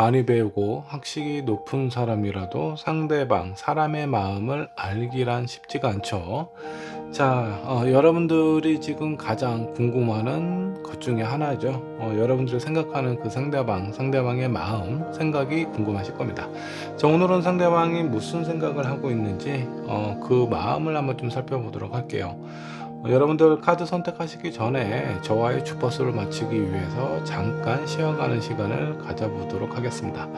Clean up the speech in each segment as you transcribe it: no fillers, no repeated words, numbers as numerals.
많이 배우고 학식이 높은 사람이라도 상대방, 사람의 마음을 알기란 쉽지가 않죠. 자, 여러분들이 지금 가장 궁금해하는 것 중에 하나죠. 여러분들이 생각하는 그 상대방의 마음, 생각이 궁금하실 겁니다. 자, 오늘은 상대방이 무슨 생각을 하고 있는지 그 마음을 한번 좀 살펴보도록 할게요. 여러분들 카드 선택하시기 전에 저와의 주파수를 맞추기 위해서 잠깐 쉬어가는 시간을 가져보도록 하겠습니다.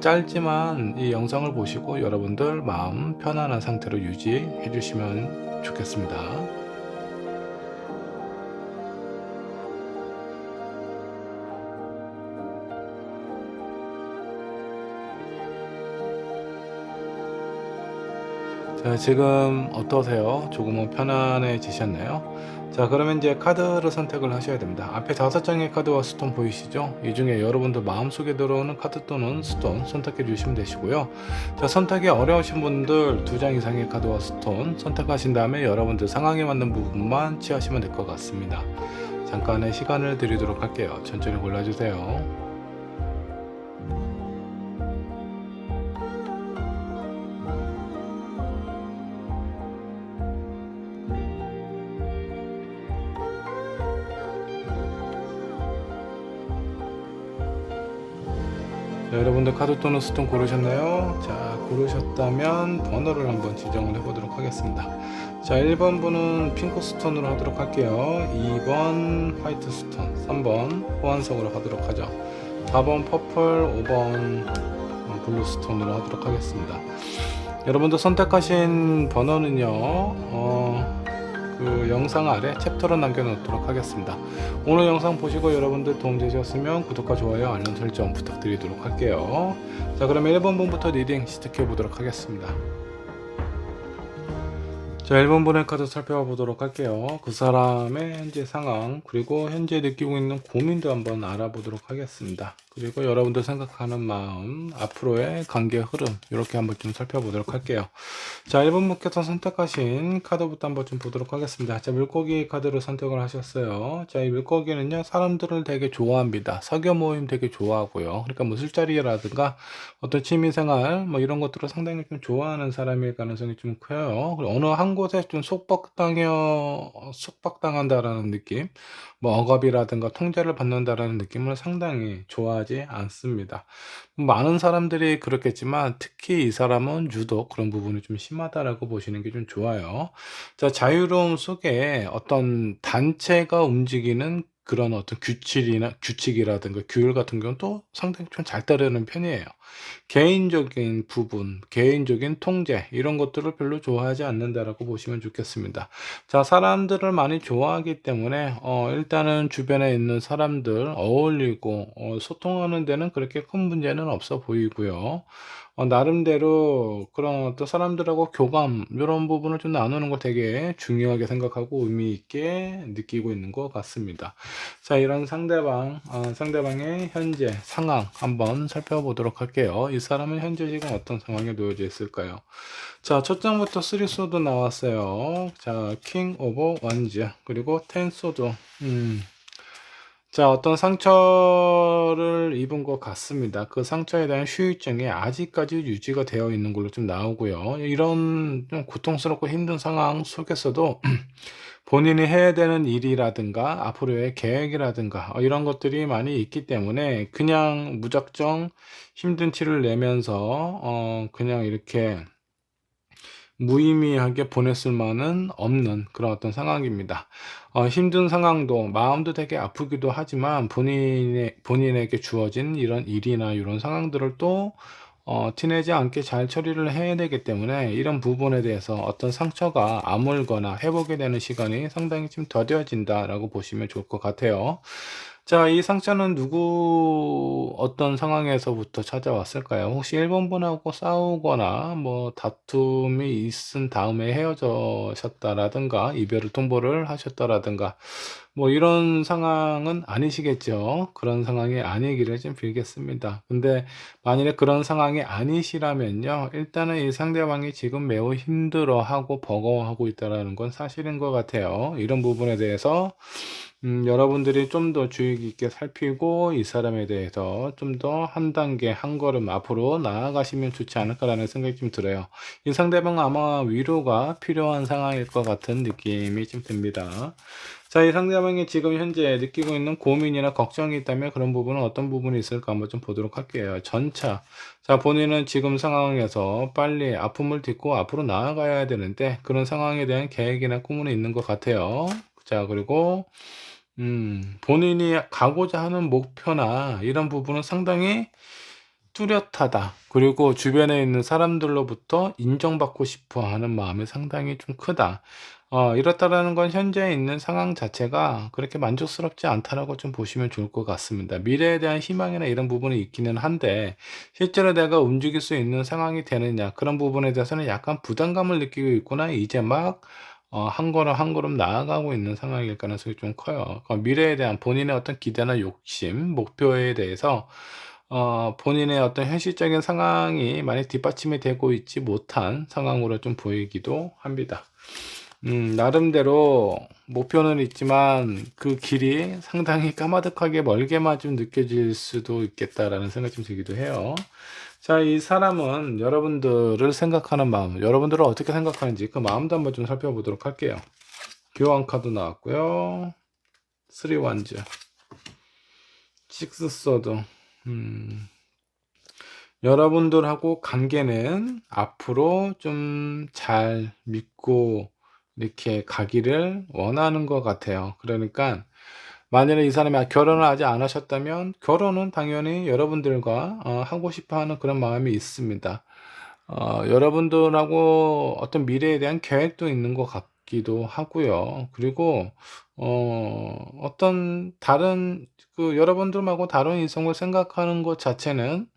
짧지만 이 영상을 보시고 여러분들 마음 편안한 상태로 유지해 주시면 좋겠습니다. 자, 지금 어떠세요? 조금은 편안해지셨나요? 자, 그러면 이제 카드를 선택을 하셔야 됩니다. 앞에 5장의 카드와 스톤 보이시죠? 이 중에 여러분들 마음속에 들어오는 카드 또는 스톤 선택해 주시면 되시고요. 자, 선택이 어려우신 분들 2장 이상의 카드와 스톤 선택하신 다음에 여러분들 상황에 맞는 부분만 취하시면 될 것 같습니다. 잠깐의 시간을 드리도록 할게요. 천천히 골라주세요. 자, 여러분들 카드 또는 스톤 고르셨나요? 자, 고르셨다면 번호를 한번 지정을 해보도록 하겠습니다. 자, 1번 분은 핑크 스톤으로 하도록 할게요. 2번 화이트 스톤, 3번 호환석으로 하도록 하죠. 4번 퍼플, 5번 블루 스톤으로 하도록 하겠습니다. 여러분들 선택하신 번호는요, 그 영상 아래 챕터로 남겨놓도록 하겠습니다. 오늘 영상 보시고 여러분들 도움되셨으면 구독과 좋아요, 알람 설정 부탁드리도록 할게요. 자, 그럼 1번 분부터 리딩 시작해 보도록 하겠습니다. 자, 1번 분의 카드 살펴보도록 할게요. 그 사람의 현재 상황, 그리고 현재 느끼고 있는 고민도 한번 알아보도록 하겠습니다. 그리고 여러분들 생각하는 마음, 앞으로의 관계 흐름, 이렇게 한번 좀 살펴보도록 할게요. 자, 1번 분께서 선택하신 카드부터 한번 좀 보도록 하겠습니다. 자, 물고기 카드를 선택을 하셨어요. 자, 이 물고기는요, 사람들을 되게 좋아합니다. 사교 모임 되게 좋아하고요. 그러니까 뭐 술자리라든가 어떤 취미생활, 뭐 이런 것들을 상당히 좀 좋아하는 사람일 가능성이 좀 커요. 그리고 어느 한 곳에 좀 속박당한다라는 느낌, 뭐 억압이라든가 통제를 받는다라는 느낌을 상당히 좋아하지 않습니다. 많은 사람들이 그렇겠지만 특히 이 사람은 유독 그런 부분이 좀 심하다라고 보시는 게 좀 좋아요. 자, 자유로움 속에 어떤 단체가 움직이는 그런 어떤 규칙이라든가 규율 같은 경우는 또 상당히 좀 잘 따르는 편이에요. 개인적인 부분, 개인적인 통제 이런 것들을 별로 좋아하지 않는다라고 보시면 좋겠습니다. 자, 사람들을 많이 좋아하기 때문에 일단은 주변에 있는 사람들 어울리고 소통하는 데는 그렇게 큰 문제는 없어 보이고요. 나름대로 그런 어떤 사람들하고 교감 이런 부분을 좀 나누는 거 되게 중요하게 생각하고 의미 있게 느끼고 있는 것 같습니다. 자, 이런 상대방의 현재 상황 한번 살펴보도록 할게요. 이 사람은 현재 지금 어떤 상황에 놓여져 있을까요? 자, 첫 장부터 3 소드 나왔어요. 자, 킹 오브 원즈 그리고 10 소드. 자, 어떤 상처를 입은 것 같습니다. 그 상처에 대한 후유증이 아직까지 유지가 되어 있는 걸로 좀 나오고요. 이런 좀 고통스럽고 힘든 상황 속에서도 본인이 해야 되는 일이라든가 앞으로의 계획이라든가 이런 것들이 많이 있기 때문에 그냥 무작정 힘든 티를 내면서 그냥 이렇게 무의미하게 보낼 수만은 없는 그런 어떤 상황입니다. 힘든 상황도 마음도 되게 아프기도 하지만 본인에게 주어진 이런 일이나 이런 상황들을 또 티내지 않게 잘 처리를 해야 되기 때문에 이런 부분에 대해서 어떤 상처가 아물거나 회복이 되는 시간이 상당히 좀 더뎌진다라고 보시면 좋을 것 같아요. 자, 이 상처는 어떤 상황에서부터 찾아왔을까요? 혹시 1번 분하고 싸우거나 뭐 다툼이 있은 다음에 헤어졌다라든가 이별을 통보를 하셨다라든가 뭐 이런 상황은 아니시겠죠. 그런 상황이 아니기를 좀 빌겠습니다. 근데 만일에 그런 상황이 아니시라면요, 일단은 이 상대방이 지금 매우 힘들어하고 버거워하고 있다라는 건 사실인 것 같아요. 이런 부분에 대해서 여러분들이 좀 더 주의 깊게 살피고 이 사람에 대해서 좀 더 한 단계 한 걸음 앞으로 나아가시면 좋지 않을까라는 생각이 좀 들어요. 이 상대방은 아마 위로가 필요한 상황일 것 같은 느낌이 좀 듭니다. 자, 이 상대방이 지금 현재 느끼고 있는 고민이나 걱정이 있다면 그런 부분은 어떤 부분이 있을까 한번 좀 보도록 할게요. 전차. 자, 본인은 지금 상황에서 빨리 아픔을 딛고 앞으로 나아가야 되는데 그런 상황에 대한 계획이나 꿈은 있는 것 같아요. 자, 그리고 본인이 가고자 하는 목표나 이런 부분은 상당히 뚜렷하다. 그리고 주변에 있는 사람들로부터 인정받고 싶어 하는 마음이 상당히 좀 크다. 이렇다라는 건 현재 있는 상황 자체가 그렇게 만족스럽지 않다라고 좀 보시면 좋을 것 같습니다. 미래에 대한 희망이나 이런 부분이 있기는 한데, 실제로 내가 움직일 수 있는 상황이 되느냐, 그런 부분에 대해서는 약간 부담감을 느끼고 있구나. 이제 막, 한 걸음 한 걸음 나아가고 있는 상황일 가능성이 좀 커요. 미래에 대한 본인의 어떤 기대나 욕심, 목표에 대해서 본인의 어떤 현실적인 상황이 많이 뒷받침이 되고 있지 못한 상황으로 좀 보이기도 합니다. 나름대로 목표는 있지만 그 길이 상당히 까마득하게 멀게만 좀 느껴질 수도 있겠다라는 생각이 좀 들기도 해요. 자, 이 사람은 여러분들을 생각하는 마음, 여러분들을 어떻게 생각하는지 그 마음도 한번 좀 살펴보도록 할게요. 교환 카드 나왔고요. 3 완즈, 6 소드. 여러분들하고 관계는 앞으로 좀 잘 믿고 이렇게 가기를 원하는 것 같아요. 그러니까 만약에 이 사람이 결혼을 아직 안 하셨다면 결혼은 당연히 여러분들과 하고 싶어 하는 그런 마음이 있습니다. 여러분들하고 어떤 미래에 대한 계획도 있는 것 같기도 하고요. 그리고 어떤 다른 그 여러분들하고 다른 이성을 생각하는 것 자체는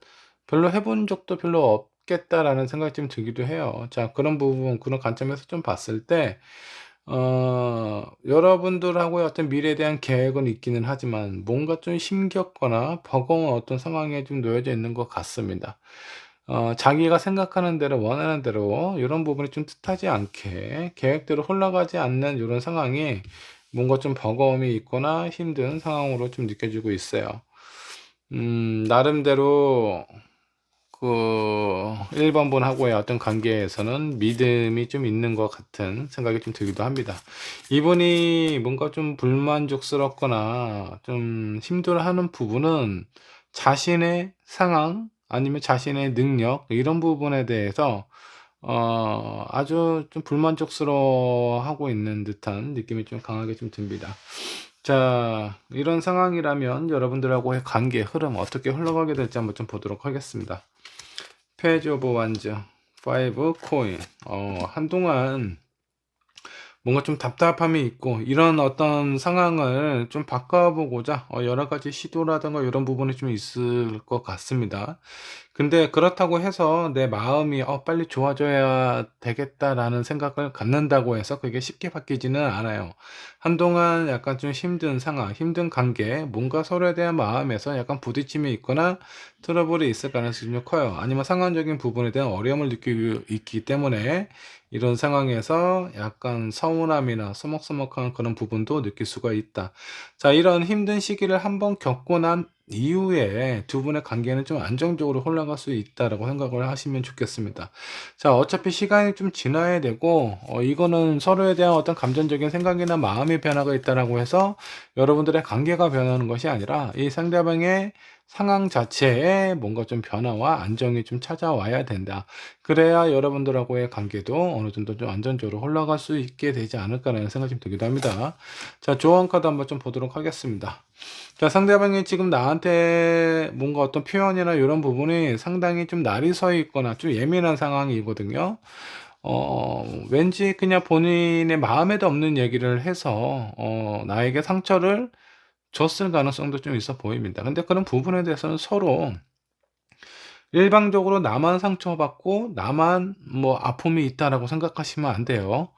별로 해본 적도 별로 없겠다라는 생각이 좀 들기도 해요. 자, 그런 부분, 그런 관점에서 좀 봤을 때 여러분들하고의 어떤 미래에 대한 계획은 있기는 하지만 뭔가 좀 힘겹거나 버거운 어떤 상황에 좀 놓여져 있는 것 같습니다. 자기가 생각하는 대로 원하는 대로 이런 부분이 좀 뜻하지 않게 계획대로 흘러가지 않는 이런 상황이 뭔가 좀 버거움이 있거나 힘든 상황으로 좀 느껴지고 있어요. 나름대로 그 1 번분하고의 어떤 관계에서는 믿음이 좀 있는 것 같은 생각이 좀 들기도 합니다. 이분이 뭔가 좀 불만족스럽거나 좀 힘들어하는 부분은 자신의 상황 아니면 자신의 능력 이런 부분에 대해서 아주 좀 불만족스러워하고 있는 듯한 느낌이 좀 강하게 좀 듭니다. 자, 이런 상황이라면 여러분들하고의 관계 흐름 어떻게 흘러가게 될지 한번 좀 보도록 하겠습니다. 페이지 오브 완즈 5 코인. 한동안 뭔가 좀 답답함이 있고 이런 어떤 상황을 좀 바꿔보고자 여러 가지 시도라든가 이런 부분이 좀 있을 것 같습니다. 근데 그렇다고 해서 내 마음이 '빨리 좋아져야 되겠다.'라는 생각을 갖는다고 해서 그게 쉽게 바뀌지는 않아요. 한동안 약간 좀 힘든 상황, 힘든 관계, 뭔가 서로에 대한 마음에서 약간 부딪힘이 있거나 트러블이 있을 가능성이 좀 커요. 아니면 상황적인 부분에 대한 어려움을 느끼고 있기 때문에 이런 상황에서 약간 서운함이나 서먹서먹한 그런 부분도 느낄 수가 있다. 자, 이런 힘든 시기를 한번 겪고 난 이후에 두 분의 관계는 좀 안정적으로 흘러갈 수 있다라고 생각을 하시면 좋겠습니다. 자, 어차피 시간이 좀 지나야 되고 이거는 서로에 대한 어떤 감정적인 생각이나 마음의 변화가 있다라고 해서 여러분들의 관계가 변하는 것이 아니라 이 상대방의 상황 자체에 뭔가 좀 변화와 안정이 좀 찾아와야 된다. 그래야 여러분들하고의 관계도 어느 정도 좀 안정적으로 흘러갈 수 있게 되지 않을까라는 생각이 좀 들기도 합니다. 자, 조언 카드 한번 좀 보도록 하겠습니다. 자, 상대방이 지금 나한테 뭔가 어떤 표현이나 이런 부분이 상당히 좀 날이 서 있거나 좀 예민한 상황이거든요. 왠지 그냥 본인의 마음에도 없는 얘기를 해서 나에게 상처를 줬을 가능성도 좀 있어 보입니다. 근데 그런 부분에 대해서는 서로 일방적으로 나만 상처받고 나만 뭐 아픔이 있다라고 생각하시면 안 돼요.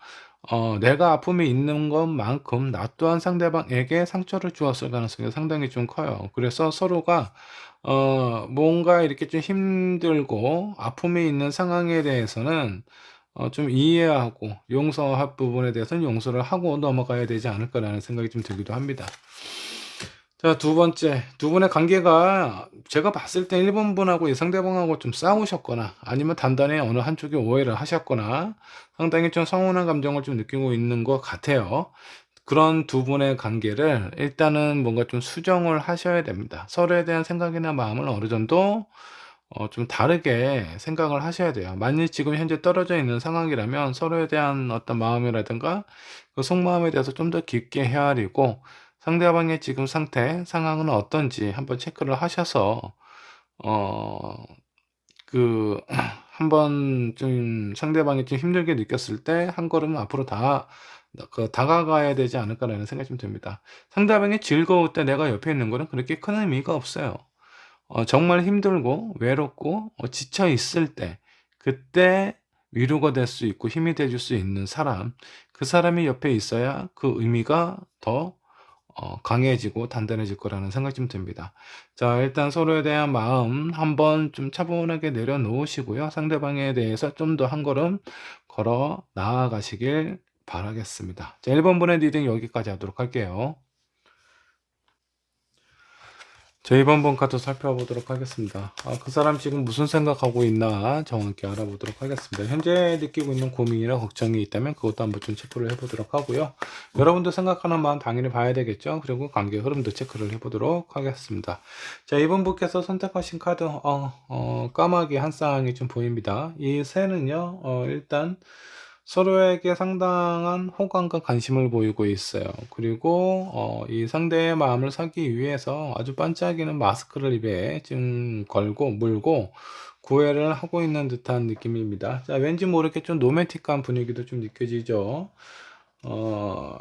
내가 아픔이 있는 것만큼 나 또한 상대방에게 상처를 주었을 가능성이 상당히 좀 커요. 그래서 서로가 뭔가 이렇게 좀 힘들고 아픔이 있는 상황에 대해서는 좀 이해하고 용서할 부분에 대해서는 용서를 하고 넘어가야 되지 않을까라는 생각이 좀 들기도 합니다. 자, 두 번째, 두 분의 관계가 제가 봤을 때 1번 분하고 이 상대방하고 좀 싸우셨거나 아니면 단단히 어느 한쪽이 오해를 하셨거나 상당히 좀 서운한 감정을 좀 느끼고 있는 것 같아요. 그런 두 분의 관계를 일단은 뭔가 좀 수정을 하셔야 됩니다. 서로에 대한 생각이나 마음을 어느 정도 좀 다르게 생각을 하셔야 돼요. 만일 지금 현재 떨어져 있는 상황이라면 서로에 대한 어떤 마음이라든가 그 속마음에 대해서 좀 더 깊게 헤아리고 상대방의 지금 상태, 상황은 어떤지 한번 체크를 하셔서 어 그 한번 좀 상대방이 좀 힘들게 느꼈을 때 한 걸음 앞으로 다가가야 되지 않을까라는 생각이 좀 듭니다. 상대방이 즐거울 때 내가 옆에 있는 거는 그렇게 큰 의미가 없어요. 정말 힘들고 외롭고 지쳐 있을 때 그때 위로가 될 수 있고 힘이 돼줄 수 있는 사람, 그 사람이 옆에 있어야 그 의미가 더 강해지고 단단해질 거라는 생각이 좀 듭니다. 자, 일단 서로에 대한 마음 한번 좀 차분하게 내려놓으시고요. 상대방에 대해서 좀 더 한 걸음 걸어 나아가시길 바라겠습니다. 자, 1번 분의 리딩 여기까지 하도록 할게요. 자, 2번 번 카드 살펴보도록 하겠습니다. 그 사람 지금 무슨 생각하고 있나 정확히 알아보도록 하겠습니다. 현재 느끼고 있는 고민이나 걱정이 있다면 그것도 한번 좀 체크를 해보도록 하고요. 여러분도 생각하는 마음 당연히 봐야 되겠죠. 그리고 관계 흐름도 체크를 해보도록 하겠습니다. 자, 2번 분께서 선택하신 카드 까마귀 한 쌍이 좀 보입니다. 이 새는요, 일단 서로에게 상당한 호감과 관심을 보이고 있어요. 그리고 이 상대의 마음을 사기 위해서 아주 반짝이는 마스크를 입에 지금 걸고 물고 구애를 하고 있는 듯한 느낌입니다. 자, 왠지 모르게 좀 로맨틱한 분위기도 좀 느껴지죠.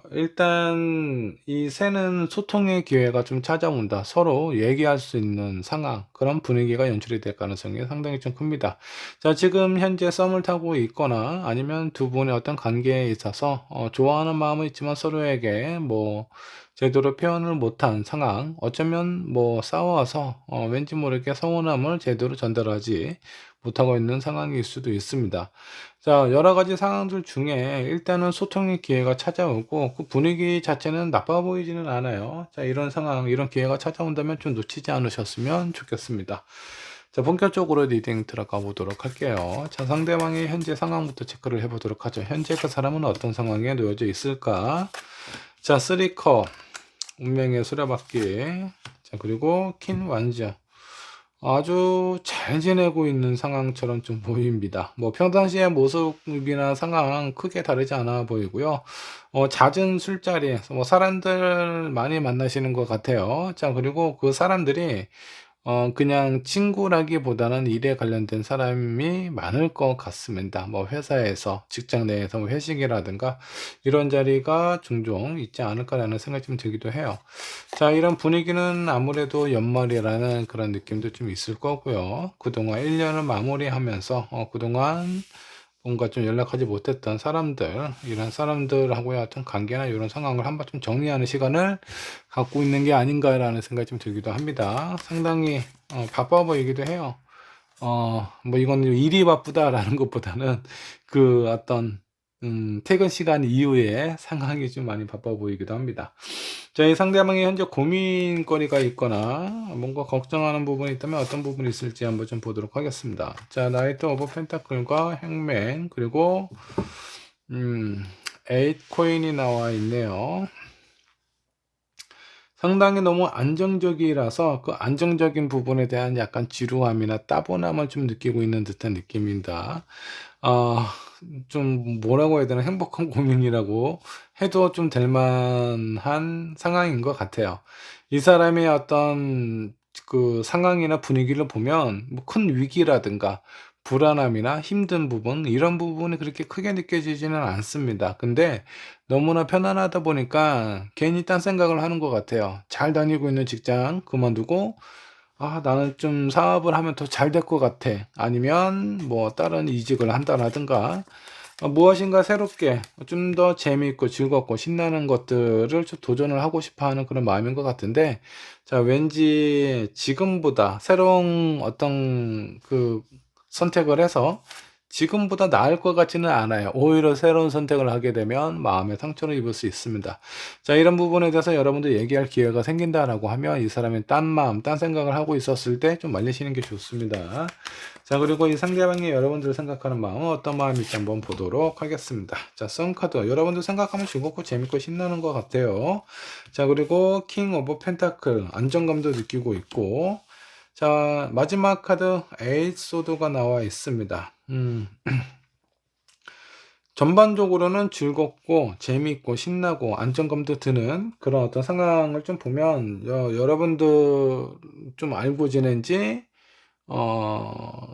일단 이 새는 소통의 기회가 좀 찾아온다. 서로 얘기할 수 있는 상황, 그런 분위기가 연출이 될 가능성이 상당히 좀 큽니다. 자, 지금 현재 썸을 타고 있거나 아니면 두 분의 어떤 관계에 있어서 좋아하는 마음은 있지만 서로에게 뭐 제대로 표현을 못한 상황, 어쩌면 뭐 싸워서 왠지 모르게 서운함을 제대로 전달하지 못하고 있는 상황일 수도 있습니다. 자, 여러 가지 상황들 중에 일단은 소통의 기회가 찾아오고 그 분위기 자체는 나빠 보이지는 않아요. 자, 이런 상황, 이런 기회가 찾아온다면 좀 놓치지 않으셨으면 좋겠습니다. 자, 본격적으로 리딩 들어가 보도록 할게요. 자, 상대방의 현재 상황부터 체크를 해보도록 하죠. 현재 그 사람은 어떤 상황에 놓여져 있을까? 자, 3컵, 운명의 수레바퀴. 자, 그리고 퀸 완전. 아주 잘 지내고 있는 상황처럼 좀 보입니다. 뭐 평상시의 모습이나 상황 크게 다르지 않아 보이고요. 잦은 술자리에서 뭐 사람들 많이 만나시는 것 같아요. 자, 그리고 그 사람들이 그냥 친구라기보다는 일에 관련된 사람이 많을 것 같습니다. 뭐 회사에서, 직장 내에서 뭐 회식이라든가 이런 자리가 종종 있지 않을까라는 생각이 좀 들기도 해요. 자, 이런 분위기는 아무래도 연말이라는 그런 느낌도 좀 있을 거고요. 그동안 1년을 마무리하면서 그동안 뭔가 좀 연락하지 못했던 사람들, 이런 사람들하고의 어떤 관계나 이런 상황을 한번 좀 정리하는 시간을 갖고 있는 게 아닌가라는 생각이 좀 들기도 합니다. 상당히 바빠 보이기도 해요. 뭐 이건 일이 바쁘다라는 것보다는 그 어떤 퇴근 시간 이후에 상황이 좀 많이 바빠 보이기도 합니다. 자, 이 상대방이 현재 고민거리가 있거나 뭔가 걱정하는 부분이 있다면 어떤 부분이 있을지 한번 좀 보도록 하겠습니다. 자, 나이트 오브 펜타클과 행맨, 그리고 에잇 코인이 나와 있네요. 상당히 너무 안정적이라서 그 안정적인 부분에 대한 약간 지루함이나 따분함을 좀 느끼고 있는 듯한 느낌입니다. 좀 뭐라고 해야 되나, 행복한 고민이라고 해도 좀 될 만한 상황인 것 같아요. 이 사람의 어떤 그 상황이나 분위기를 보면 뭐 큰 위기라든가 불안함이나 힘든 부분, 이런 부분이 그렇게 크게 느껴지지는 않습니다. 근데 너무나 편안하다 보니까 괜히 딴 생각을 하는 것 같아요. 잘 다니고 있는 직장 그만두고 나는 좀 사업을 하면 더 잘 될 것 같아. 아니면 뭐 다른 이직을 한다라든가 무엇인가 새롭게 좀 더 재미있고 즐겁고 신나는 것들을 좀 도전을 하고 싶어 하는 그런 마음인 것 같은데, 자, 왠지 지금보다 새로운 어떤 그 선택을 해서 지금보다 나을 것 같지는 않아요. 오히려 새로운 선택을 하게 되면 마음의 상처를 입을 수 있습니다. 자, 이런 부분에 대해서 여러분들 얘기할 기회가 생긴다라고 하면 이 사람이 딴 마음, 딴 생각을 하고 있었을 때 좀 말리시는 게 좋습니다. 자, 그리고 이 상대방이 여러분들 생각하는 마음은 어떤 마음일지 한번 보도록 하겠습니다. 자, 썬카드. 여러분들 생각하면 즐겁고 재밌고 신나는 것 같아요. 자, 그리고 킹 오브 펜타클. 안정감도 느끼고 있고. 자, 마지막 카드 에이스 소드가 나와 있습니다. 전반적으로는 즐겁고 재미있고 신나고 안정감도 드는 그런 어떤 상황을 좀 보면 여러분들 좀 알고 지낸 지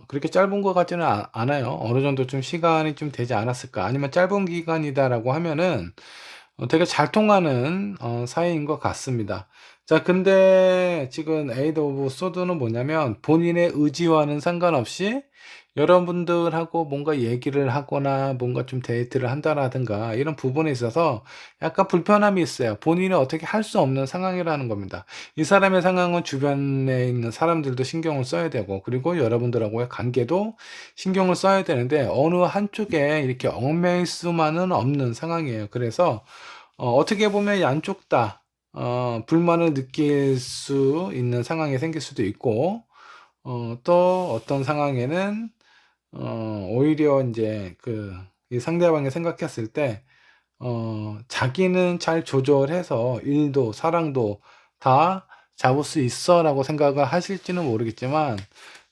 그렇게 짧은 것 같지는 않아요. 어느 정도 좀 시간이 좀 되지 않았을까. 아니면 짧은 기간이다라고 하면은 되게 잘 통하는 사이인 것 같습니다. 자, 근데 지금 에이드 오브 소드는 뭐냐면 본인의 의지와는 상관없이 여러분들하고 뭔가 얘기를 하거나 뭔가 좀 데이트를 한다라든가 이런 부분에 있어서 약간 불편함이 있어요. 본인이 어떻게 할 수 없는 상황이라는 겁니다. 이 사람의 상황은 주변에 있는 사람들도 신경을 써야 되고, 그리고 여러분들하고의 관계도 신경을 써야 되는데, 어느 한쪽에 이렇게 얽매일 수만은 없는 상황이에요. 그래서, 어떻게 보면 양쪽 다, 불만을 느낄 수 있는 상황이 생길 수도 있고, 또 어떤 상황에는, 오히려 이제 이 상대방이 생각했을 때, 자기는 잘 조절해서 일도 사랑도 다 잡을 수 있어 라고 생각을 하실지는 모르겠지만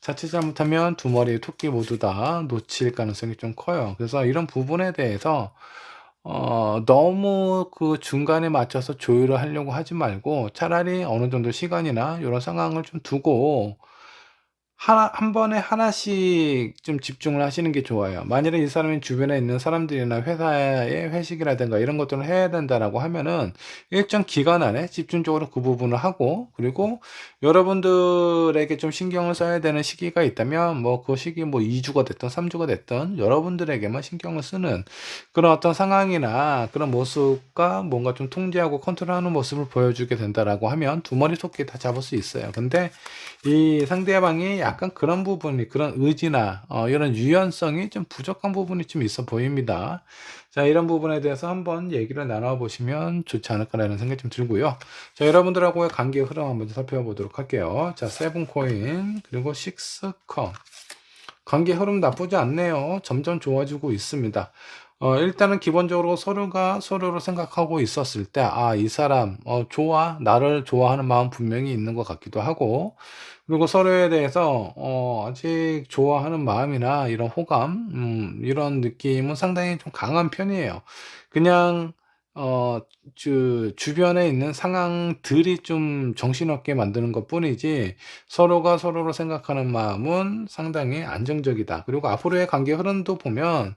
자칫 잘못하면 두 마리의 토끼 모두 다 놓칠 가능성이 좀 커요. 그래서 이런 부분에 대해서 너무 그 중간에 맞춰서 조율을 하려고 하지 말고 차라리 어느 정도 시간이나 이런 상황을 좀 두고 한 번에 하나씩 좀 집중을 하시는 게 좋아요. 만일에 이 사람이 주변에 있는 사람들이나 회사의 회식이라든가 이런 것들을 해야 된다라고 하면은 일정 기간 안에 집중적으로 그 부분을 하고, 그리고 여러분들에게 좀 신경을 써야 되는 시기가 있다면 뭐 그 시기 뭐 2주가 됐든 3주가 됐든 여러분들에게만 신경을 쓰는 그런 어떤 상황이나 그런 모습과 뭔가 좀 통제하고 컨트롤하는 모습을 보여주게 된다라고 하면 두 마리 토끼 다 잡을 수 있어요. 근데 이 상대방이 약간 그런 부분이, 그런 의지나 이런 유연성이 좀 부족한 부분이 좀 있어 보입니다. 자, 이런 부분에 대해서 한번 얘기를 나눠보시면 좋지 않을까라는 생각이 좀 들고요. 자, 여러분들하고의 관계의 흐름 한번 살펴보도록 할게요. 자, 세븐 코인 그리고 식스 컵. 관계 흐름 나쁘지 않네요. 점점 좋아지고 있습니다. 일단은 기본적으로 서로가 서로를 생각하고 있었을 때, 아, 이 사람, 좋아. 나를 좋아하는 마음 분명히 있는 것 같기도 하고, 그리고 서로에 대해서, 아직 좋아하는 마음이나 이런 호감, 이런 느낌은 상당히 좀 강한 편이에요. 그냥, 어, 주변에 있는 상황들이 좀 정신없게 만드는 것 뿐이지, 서로가 서로를 생각하는 마음은 상당히 안정적이다. 그리고 앞으로의 관계 흐름도 보면,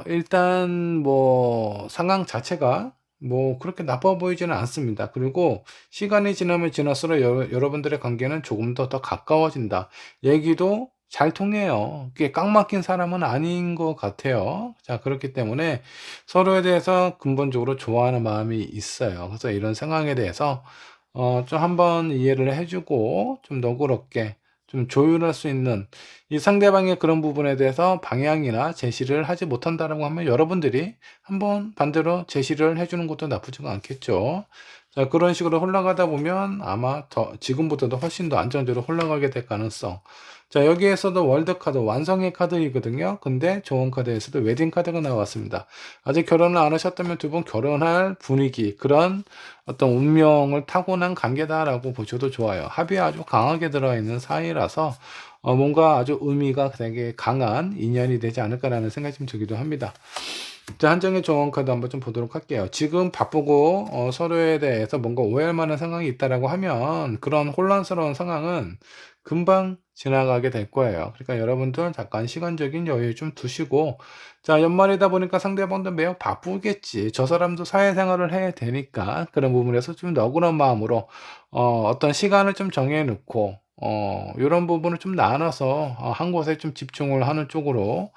일단 뭐 상황 자체가 뭐 그렇게 나빠 보이지는 않습니다. 그리고 시간이 지나면 지날수록 여러분들의 관계는 조금 더 가까워진다. 얘기도 잘 통해요. 그게 꽉 막힌 사람은 아닌 것 같아요. 자, 그렇기 때문에 서로에 대해서 근본적으로 좋아하는 마음이 있어요. 그래서 이런 상황에 대해서 좀 한번 이해를 해주고 좀 너그럽게 좀 조율할 수 있는 이 상대방의 그런 부분에 대해서 방향이나 제시를 하지 못한다라고 하면 여러분들이 한번 반대로 제시를 해주는 것도 나쁘지가 않겠죠. 자, 그런 식으로 흘러가다 보면 아마 지금보다도 훨씬 더 안정적으로 흘러가게 될 가능성. 자, 여기에서도 월드 카드, 완성의 카드이거든요. 근데 좋은 카드에서도 웨딩 카드가 나왔습니다. 아직 결혼을 안 하셨다면 두 분 결혼할 분위기, 그런 어떤 운명을 타고난 관계다라고 보셔도 좋아요. 합이 아주 강하게 들어있는 사이라서 뭔가 아주 의미가 되게 강한 인연이 되지 않을까라는 생각이 좀 들기도 합니다. 자, 한정의 조언 카드 한번 좀 보도록 할게요. 지금 바쁘고 서로에 대해서 뭔가 오해할 만한 상황이 있다라고 하면 그런 혼란스러운 상황은 금방 지나가게 될 거예요. 그러니까 여러분들 잠깐 시간적인 여유 좀 두시고, 자, 연말이다 보니까 상대방도 매우 바쁘겠지. 저 사람도 사회생활을 해야 되니까 그런 부분에서 좀 너그러운 마음으로 어떤 시간을 좀 정해 놓고 요런 부분을 좀 나눠서 한 곳에 좀 집중을 하는 쪽으로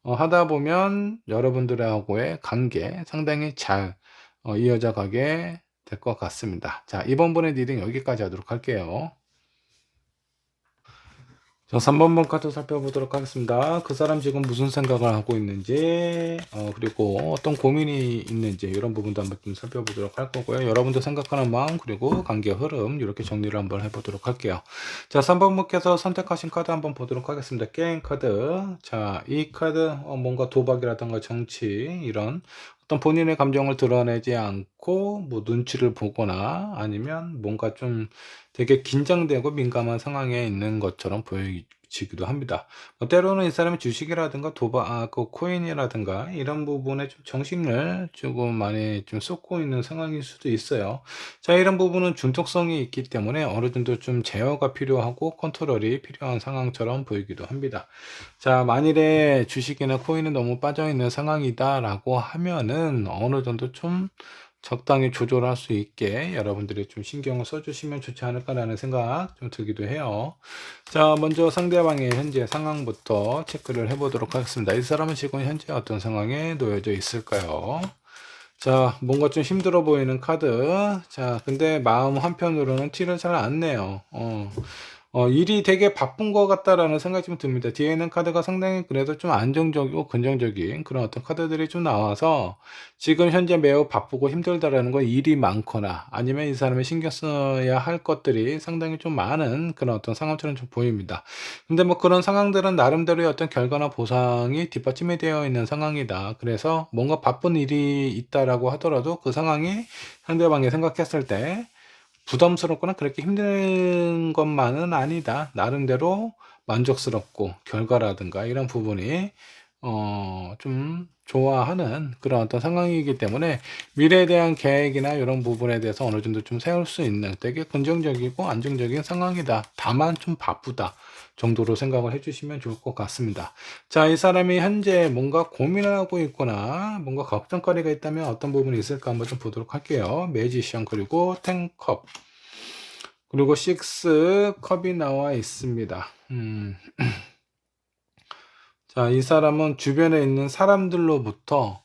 하다 보면 여러분들하고의 관계 상당히 잘 이어져 가게 될 것 같습니다. 자, 이번 번의 리딩 여기까지 하도록 할게요. 자, 3번 카드 살펴보도록 하겠습니다. 그 사람 지금 무슨 생각을 하고 있는지, 그리고 어떤 고민이 있는지, 이런 부분도 한번 좀 살펴보도록 할 거고요. 여러분도 생각하는 마음, 그리고 관계 흐름, 이렇게 정리를 한번 해보도록 할게요. 자, 3번 분께서 선택하신 카드 한번 보도록 하겠습니다. 게임 카드. 자, 이 카드, 뭔가 도박이라든가 정치, 이런 어떤 본인의 감정을 드러내지 않고, 뭐, 눈치를 보거나, 아니면 뭔가 좀 되게 긴장되고 민감한 상황에 있는 것처럼 보여지기도 합니다. 뭐 때로는 이 사람이 주식이라든가 그 코인이라든가 이런 부분에 좀 정신을 조금 많이 좀 쏟고 있는 상황일 수도 있어요. 자, 이런 부분은 중독성이 있기 때문에 어느 정도 좀 제어가 필요하고 컨트롤이 필요한 상황처럼 보이기도 합니다. 자, 만일에 주식이나 코인은 너무 빠져 있는 상황이다라고 하면은 어느 정도 좀 적당히 조절할 수 있게 여러분들이 좀 신경을 써주시면 좋지 않을까라는 생각 좀 들기도 해요. 자, 먼저 상대방의 현재 상황부터 체크를 해보도록 하겠습니다. 이 사람은 지금 현재 어떤 상황에 놓여져 있을까요? 자, 뭔가 좀 힘들어 보이는 카드. 자, 근데 마음 한편으로는 티를 잘 안 내요. 일이 되게 바쁜 것 같다라는 생각이 좀 듭니다. 뒤에 있는 카드가 상당히 그래도 좀 안정적이고 긍정적인 그런 어떤 카드들이 좀 나와서 지금 현재 매우 바쁘고 힘들다라는 건 일이 많거나 아니면 이 사람이 신경 써야 할 것들이 상당히 좀 많은 그런 어떤 상황처럼 좀 보입니다. 근데 뭐 그런 상황들은 나름대로의 어떤 결과나 보상이 뒷받침이 되어 있는 상황이다. 그래서 뭔가 바쁜 일이 있다라고 하더라도 그 상황이 상대방이 생각했을 때 부담스럽거나 그렇게 힘든 것만은 아니다. 나름대로 만족스럽고 결과라든가 이런 부분이 좀 좋아하는 그런 어떤 상황이기 때문에 미래에 대한 계획이나 이런 부분에 대해서 어느 정도 좀 세울 수 있는 되게 긍정적이고 안정적인 상황이다. 다만 좀 바쁘다 정도로 생각을 해주시면 좋을 것 같습니다. 자, 이 사람이 현재 뭔가 고민을 하고 있거나 뭔가 걱정거리가 있다면 어떤 부분이 있을까 한번 좀 보도록 할게요. 매지션 그리고 텐컵 그리고 6 컵이 나와 있습니다. 자, 이 사람은 주변에 있는 사람들로부터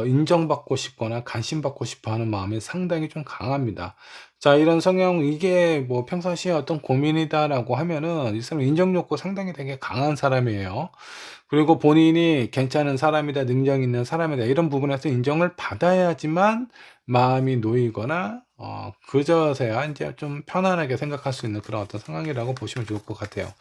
인정받고 싶거나 관심받고 싶어 하는 마음이 상당히 좀 강합니다. 자, 이런 성향, 이게 뭐 평상시에 어떤 고민이다라고 하면은 이 사람 인정 욕구 상당히 되게 강한 사람이에요. 그리고 본인이 괜찮은 사람이다, 능력 있는 사람이다, 이런 부분에서 인정을 받아야지만 마음이 놓이거나, 그저서야 이제 좀 편안하게 생각할 수 있는 그런 어떤 상황이라고 보시면 좋을 것 같아요.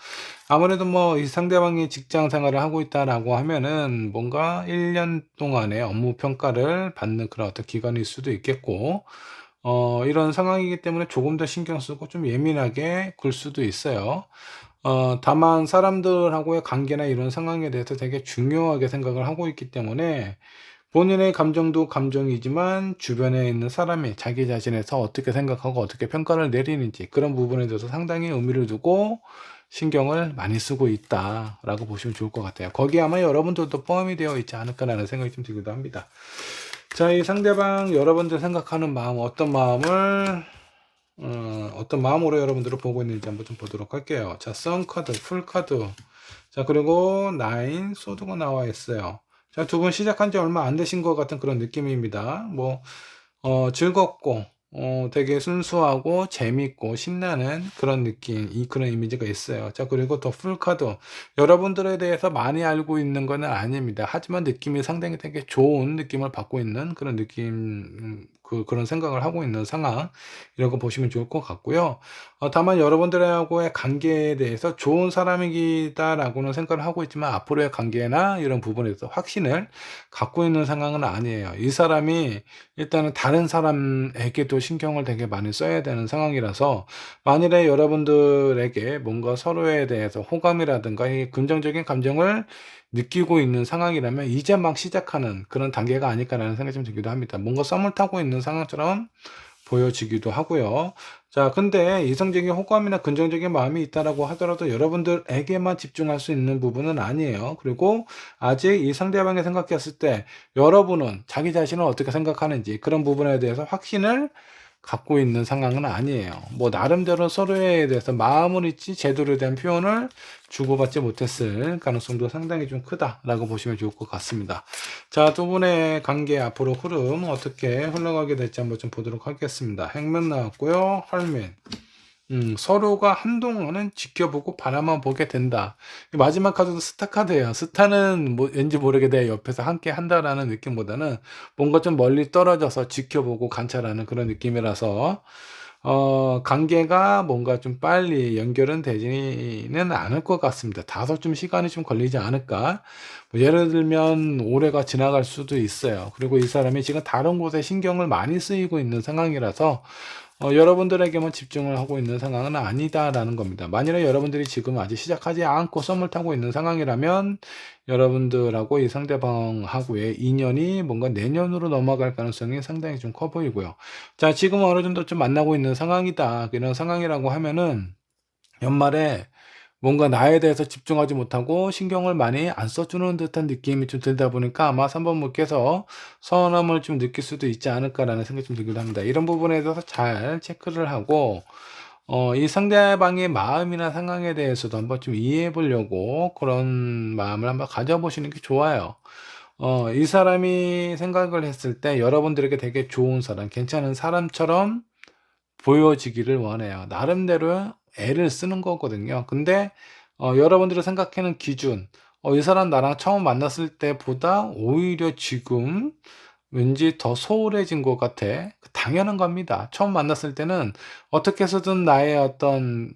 아무래도 뭐 이 상대방이 직장 생활을 하고 있다라고 하면은 뭔가 1년 동안의 업무 평가를 받는 그런 어떤 기간일 수도 있겠고, 이런 상황이기 때문에 조금 더 신경 쓰고 좀 예민하게 굴 수도 있어요. 다만 사람들하고의 관계나 이런 상황에 대해서 되게 중요하게 생각을 하고 있기 때문에 본인의 감정도 감정이지만 주변에 있는 사람이 자기 자신에서 어떻게 생각하고 어떻게 평가를 내리는지 그런 부분에 대해서 상당히 의미를 두고 신경을 많이 쓰고 있다라고 보시면 좋을 것 같아요. 거기에 아마 여러분들도 포함이 되어 있지 않을까라는 생각이 좀 들기도 합니다. 자, 이 상대방 여러분들 생각하는 마음 어떤 마음으로 여러분들을 보고 있는지 한번 좀 보도록 할게요. 자, 선 카드, 풀 카드. 자, 그리고 나인 소드가 나와 있어요. 자, 두 분 시작한 지 얼마 안 되신 것 같은 그런 느낌입니다. 뭐, 즐겁고, 되게 순수하고 재밌고 신나는 그런 느낌, 그런 이미지가 있어요. 자, 그리고 더 풀카드. 여러분들에 대해서 많이 알고 있는 것은 아닙니다. 하지만 느낌이 상당히 되게 좋은 느낌을 받고 있는 그런 느낌, 그런 생각을 하고 있는 상황. 이런 거 보시면 좋을 것 같고요. 다만 여러분들하고의 관계에 대해서 좋은 사람이다라고는 생각을 하고 있지만 앞으로의 관계나 이런 부분에서 확신을 갖고 있는 상황은 아니에요. 이 사람이 일단은 다른 사람에게도 신경을 되게 많이 써야 되는 상황이라서 만일에 여러분들에게 뭔가 서로에 대해서 호감이라든가 이 긍정적인 감정을 느끼고 있는 상황이라면 이제 막 시작하는 그런 단계가 아닐까라는 생각이 좀 들기도 합니다. 뭔가 썸을 타고 있는 상황처럼 보여지기도 하고요. 자, 근데 이성적인 호감이나 긍정적인 마음이 있다라고 하더라도 여러분들에게만 집중할 수 있는 부분은 아니에요. 그리고 아직 이 상대방이 생각했을 때 여러분은 자기 자신을 어떻게 생각하는지 그런 부분에 대해서 확신을 갖고 있는 상황은 아니에요. 뭐 나름대로 서로에 대해서 마음은 있지 제대로 된 표현을 주고받지 못했을 가능성도 상당히 좀 크다라고 보시면 좋을 것 같습니다. 자, 두 분의 관계 앞으로 흐름 어떻게 흘러가게 될지 한번 좀 보도록 하겠습니다. 행면 나왔고요. 헐맨. 서로가 한동안은 지켜보고 바라만 보게 된다. 마지막 카드도 스타 카드예요. 스타는 뭐 왠지 모르게 내 옆에서 함께 한다라는 느낌보다는 뭔가 좀 멀리 떨어져서 지켜보고 관찰하는 그런 느낌이라서 관계가 뭔가 좀 빨리 연결은 되지는 않을 것 같습니다. 다소 좀 시간이 좀 걸리지 않을까. 뭐 예를 들면 올해가 지나갈 수도 있어요. 그리고 이 사람이 지금 다른 곳에 신경을 많이 쓰이고 있는 상황이라서 여러분들에게만 집중을 하고 있는 상황은 아니다라는 겁니다. 만일에 여러분들이 지금 아직 시작하지 않고 썸을 타고 있는 상황이라면 여러분들하고 이 상대방하고의 인연이 뭔가 내년으로 넘어갈 가능성이 상당히 좀 커 보이고요. 자, 지금 어느 정도 좀 만나고 있는 상황이다. 이런 상황이라고 하면은 연말에 뭔가 나에 대해서 집중하지 못하고 신경을 많이 안 써주는 듯한 느낌이 좀 들다 보니까 아마 3번 분께서 서운함을 좀 느낄 수도 있지 않을까라는 생각이 좀 들기도 합니다. 이런 부분에 대해서 잘 체크를 하고 이 상대방의 마음이나 상황에 대해서도 한번 좀 이해해 보려고 그런 마음을 한번 가져보시는 게 좋아요. 이 사람이 생각을 했을 때 여러분들에게 되게 좋은 사람, 괜찮은 사람처럼 보여지기를 원해요. 나름대로 애를 쓰는 거거든요. 근데 여러분들이 생각하는 기준, 이 사람 나랑 처음 만났을 때보다 오히려 지금 왠지 더 소홀해진 것 같아. 당연한 겁니다. 처음 만났을 때는 어떻게 해서든 나의 어떤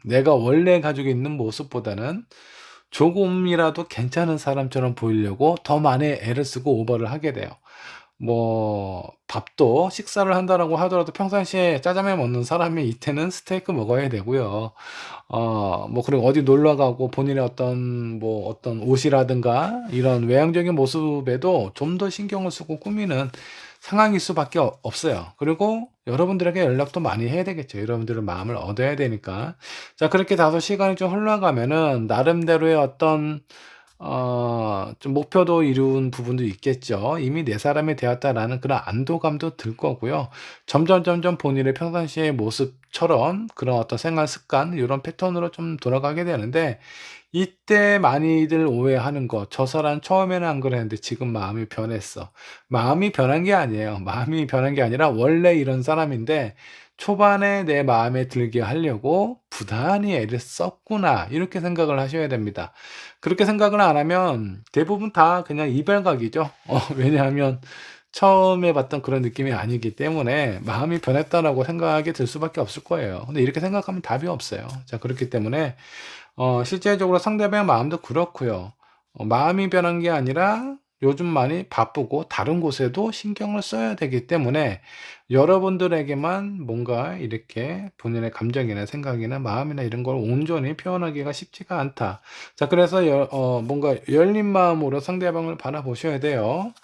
내가 원래 가지고 있는 모습보다는 조금이라도 괜찮은 사람처럼 보이려고 더 많이 애를 쓰고 오버를 하게 돼요. 뭐 밥도 식사를 한다라고 하더라도 평상시에 짜장면 먹는 사람이 이때는 스테이크 먹어야 되고요. 뭐 그리고 어디 놀러 가고 본인의 어떤 옷이라든가 이런 외향적인 모습에도 좀 더 신경을 쓰고 꾸미는 상황일 수밖에 없어요. 그리고 여러분들에게 연락도 많이 해야 되겠죠. 여러분들의 마음을 얻어야 되니까. 자, 그렇게 다소 시간이 좀 흘러가면은 나름대로의 어떤 좀 목표도 이룬 부분도 있겠죠. 이미 내 사람이 되었다라는 그런 안도감도 들 거고요. 점점 본인의 평상시의 모습처럼 그런 어떤 생활 습관 이런 패턴으로 좀 돌아가게 되는데 이때 많이들 오해하는 거, 저 사람 처음에는 안 그랬는데 지금 마음이 변했어. 마음이 변한 게 아니에요. 마음이 변한 게 아니라 원래 이런 사람인데 초반에 내 마음에 들게 하려고 부단히 애를 썼구나. 이렇게 생각을 하셔야 됩니다. 그렇게 생각을 안 하면 대부분 다 그냥 이별각이죠. 왜냐하면 처음에 봤던 그런 느낌이 아니기 때문에 마음이 변했다라고 생각이 들 수밖에 없을 거예요. 근데 이렇게 생각하면 답이 없어요. 자, 그렇기 때문에 실제적으로 상대방의 마음도 그렇고요. 마음이 변한 게 아니라 요즘 많이 바쁘고 다른 곳에도 신경을 써야 되기 때문에 여러분들에게만 뭔가 이렇게 본인의 감정이나 생각이나 마음이나 이런 걸 온전히 표현하기가 쉽지가 않다. 자, 그래서 뭔가 열린 마음으로 상대방을 바라보셔야 돼요.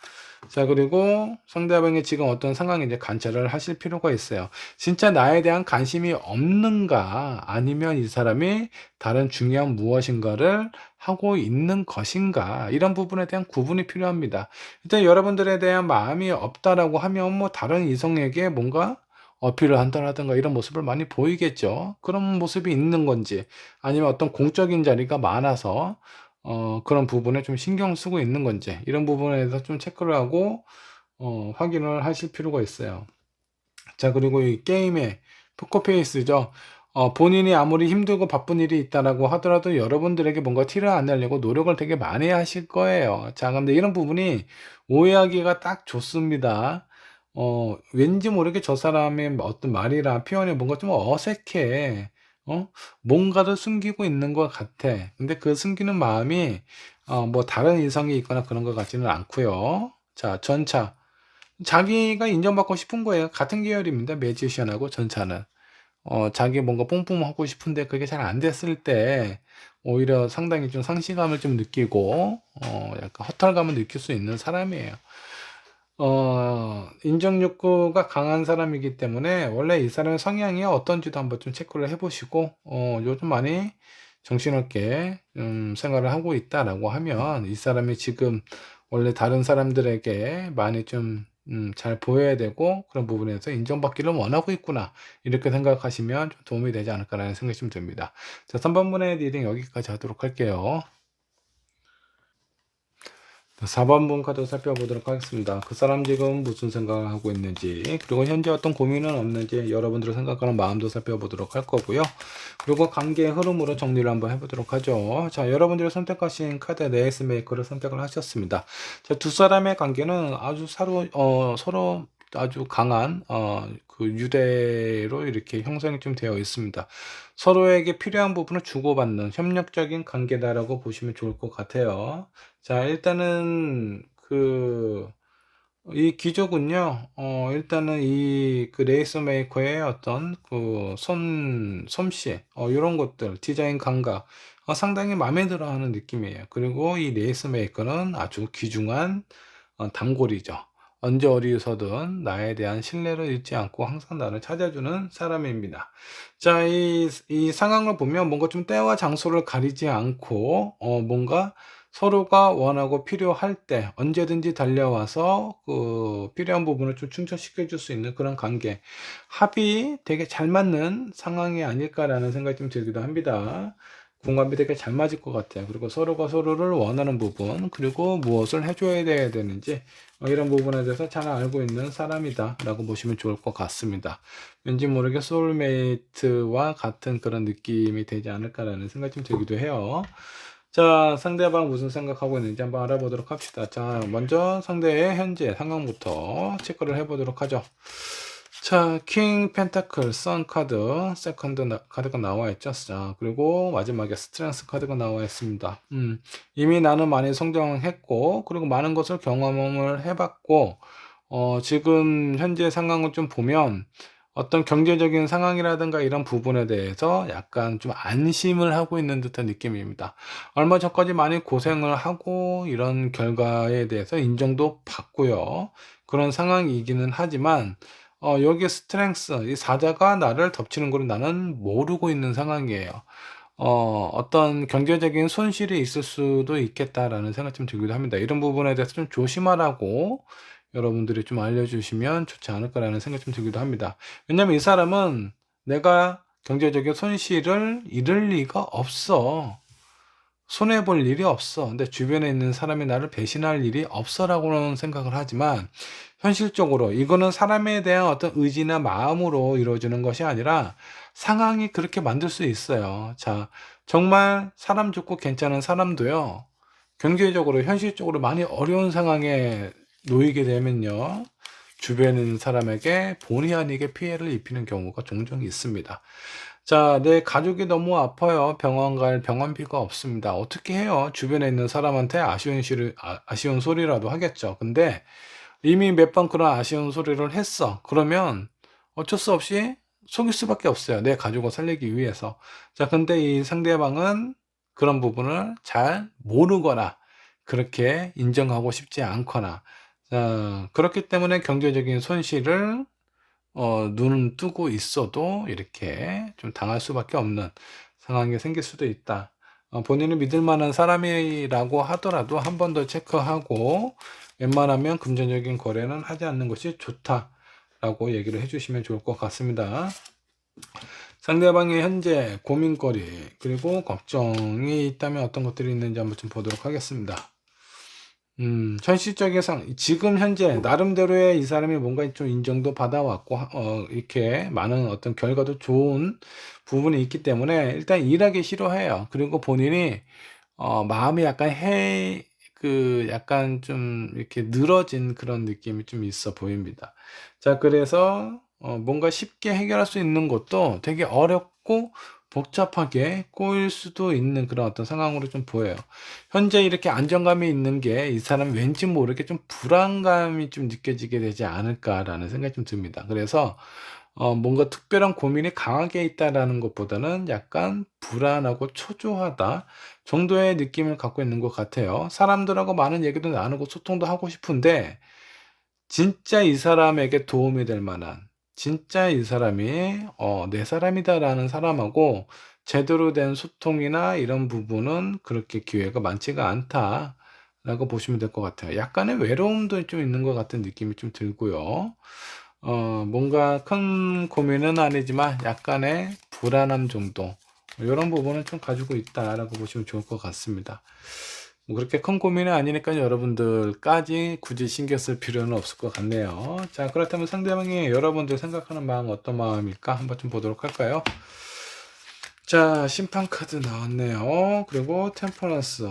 자, 그리고 상대방이 지금 어떤 상황인지 관찰을 하실 필요가 있어요. 진짜 나에 대한 관심이 없는가, 아니면 이 사람이 다른 중요한 무엇인가를 하고 있는 것인가, 이런 부분에 대한 구분이 필요합니다. 일단 여러분들에 대한 마음이 없다라고 하면 뭐 다른 이성에게 뭔가 어필을 한다라든가 이런 모습을 많이 보이겠죠. 그런 모습이 있는 건지, 아니면 어떤 공적인 자리가 많아서 그런 부분에 좀 신경 쓰고 있는 건지, 이런 부분에 대해서 좀 체크를 하고 확인을 하실 필요가 있어요. 자, 그리고 이 게임의 포커페이스죠. 본인이 아무리 힘들고 바쁜 일이 있다라고 하더라도 여러분들에게 뭔가 티를 안 내려고 노력을 되게 많이 하실 거예요. 자, 근데 이런 부분이 오해하기가 딱 좋습니다. 왠지 모르게 저 사람의 어떤 말이나 표현이 뭔가 좀 어색해. 뭔가를 숨기고 있는 것 같아. 근데 그 숨기는 마음이 뭐 다른 이성이 있거나 그런 것 같지는 않고요. 자, 전차. 자기가 인정받고 싶은 거예요. 같은 계열입니다. 매지션하고 전차는. 자기 뭔가 뿜뿜하고 싶은데 그게 잘 안 됐을 때 오히려 상당히 좀 상실감을 좀 느끼고 약간 허탈감을 느낄 수 있는 사람이에요. 인정 욕구가 강한 사람이기 때문에 원래 이 사람의 성향이 어떤지도 한번 좀 체크를 해 보시고 요즘 많이 정신없게 생활을 하고 있다라고 하면 이 사람이 지금 원래 다른 사람들에게 많이 좀 잘 보여야 되고 그런 부분에서 인정받기를 원하고 있구나. 이렇게 생각하시면 좀 도움이 되지 않을까라는 생각이 좀 듭니다. 자, 3번 분의 리딩 여기까지 하도록 할게요. 4번분 카드 살펴보도록 하겠습니다. 그 사람 지금 무슨 생각을 하고 있는지, 그리고 현재 어떤 고민은 없는지 여러분들의 생각하는 마음도 살펴보도록 할 거고요. 그리고 관계의 흐름으로 정리를 한번 해보도록 하죠. 자, 여러분들이 선택하신 카드 네이스 메이커를 선택을 하셨습니다. 자, 두 사람의 관계는 아주 서로 아주 강한 그 유대로 이렇게 형성이 좀 되어 있습니다. 서로에게 필요한 부분을 주고받는 협력적인 관계다라고 보시면 좋을 것 같아요. 자, 일단은 이 귀족은요, 일단은 그 레이스 메이커의 어떤 솜씨, 이런 것들, 디자인 감각, 상당히 마음에 들어 하는 느낌이에요. 그리고 이 레이스 메이커는 아주 귀중한 단골이죠. 언제 어디서든 나에 대한 신뢰를 잃지 않고 항상 나를 찾아주는 사람입니다. 자, 이 상황을 보면 뭔가 좀 때와 장소를 가리지 않고, 뭔가 서로가 원하고 필요할 때 언제든지 달려와서 그 필요한 부분을 좀 충족시켜 줄 수 있는 그런 관계, 합이 되게 잘 맞는 상황이 아닐까라는 생각이 좀 들기도 합니다. 궁합이 되게 잘 맞을 것 같아요. 그리고 서로가 서로를 원하는 부분, 그리고 무엇을 해줘야 되는지, 이런 부분에 대해서 잘 알고 있는 사람이다 라고 보시면 좋을 것 같습니다. 왠지 모르게 소울메이트와 같은 그런 느낌이 되지 않을까라는 생각이 좀 들기도 해요. 자, 상대방 무슨 생각하고 있는지 한번 알아보도록 합시다. 자, 먼저 상대의 현재 상황부터 체크를 해보도록 하죠. 자, 킹 펜타클, 선 카드, 세컨드 카드가 나와 있죠. 자, 그리고 마지막에 스트렝스 카드가 나와 있습니다. 이미 나는 많이 성장했고, 그리고 많은 것을 경험을 해봤고, 지금 현재 상황을 좀 보면, 어떤 경제적인 상황이라든가 이런 부분에 대해서 약간 좀 안심을 하고 있는 듯한 느낌입니다. 얼마 전까지 많이 고생을 하고 이런 결과에 대해서 인정도 받고요. 그런 상황이기는 하지만, 여기 스트렝스, 이 사자가 나를 덮치는 걸 나는 모르고 있는 상황이에요. 어떤 경제적인 손실이 있을 수도 있겠다라는 생각이 좀 들기도 합니다. 이런 부분에 대해서 좀 조심하라고 여러분들이 좀 알려주시면 좋지 않을까라는 생각이 좀 들기도 합니다. 왜냐면 이 사람은 내가 경제적인 손실을 잃을 리가 없어. 손해볼 일이 없어. 근데 주변에 있는 사람이 나를 배신할 일이 없어라고는 생각을 하지만, 현실적으로 이거는 사람에 대한 어떤 의지나 마음으로 이루어지는 것이 아니라 상황이 그렇게 만들 수 있어요. 자, 정말 사람 좋고 괜찮은 사람도요, 경제적으로, 현실적으로 많이 어려운 상황에 놓이게 되면요, 주변에 있는 사람에게 본의 아니게 피해를 입히는 경우가 종종 있습니다. 자, 내 가족이 너무 아파요. 병원 갈 병원비가 없습니다. 어떻게 해요? 주변에 있는 사람한테 아쉬운 소리라도 하겠죠. 근데 이미 몇 번 그런 아쉬운 소리를 했어. 그러면 어쩔 수 없이 속일 수밖에 없어요. 내 가족을 살리기 위해서. 자, 근데 이 상대방은 그런 부분을 잘 모르거나 그렇게 인정하고 싶지 않거나, 자, 그렇기 때문에 경제적인 손실을 눈은 뜨고 있어도 이렇게 좀 당할 수밖에 없는 상황이 생길 수도 있다. 본인을 믿을 만한 사람이라고 하더라도 한 번 더 체크하고 웬만하면 금전적인 거래는 하지 않는 것이 좋다라고 얘기를 해주시면 좋을 것 같습니다. 상대방의 현재 고민거리, 그리고 걱정이 있다면 어떤 것들이 있는지 한번 좀 보도록 하겠습니다. 현실적인 지금 현재 나름대로의 이 사람이 뭔가 좀 인정도 받아왔고, 이렇게 많은 어떤 결과도 좋은 부분이 있기 때문에 일단 일하기 싫어해요. 그리고 본인이 마음이 약간 좀 이렇게 늘어진 그런 느낌이 좀 있어 보입니다. 자, 그래서 뭔가 쉽게 해결할 수 있는 것도 되게 어렵고 복잡하게 꼬일 수도 있는 그런 어떤 상황으로 좀 보여요. 현재 이렇게 안정감이 있는 게 이 사람 왠지 모르게 좀 불안감이 좀 느껴지게 되지 않을까라는 생각이 좀 듭니다. 그래서 뭔가 특별한 고민이 강하게 있다라는 것보다는 약간 불안하고 초조하다 정도의 느낌을 갖고 있는 것 같아요. 사람들하고 많은 얘기도 나누고 소통도 하고 싶은데, 진짜 이 사람에게 도움이 될 만한, 진짜 이 사람이 내 사람이다라는 사람하고 제대로 된 소통이나 이런 부분은 그렇게 기회가 많지가 않다라고 보시면 될 것 같아요. 약간의 외로움도 좀 있는 것 같은 느낌이 좀 들고요. 뭔가 큰 고민은 아니지만 약간의 불안함 정도, 이런 부분을 좀 가지고 있다라고 보시면 좋을 것 같습니다. 뭐 그렇게 큰 고민이 아니니까 여러분들까지 굳이 신경 쓸 필요는 없을 것 같네요. 자, 그렇다면 상대방이 여러분들 생각하는 마음 어떤 마음일까? 한번 좀 보도록 할까요? 자, 심판 카드 나왔네요. 그리고 템퍼런스,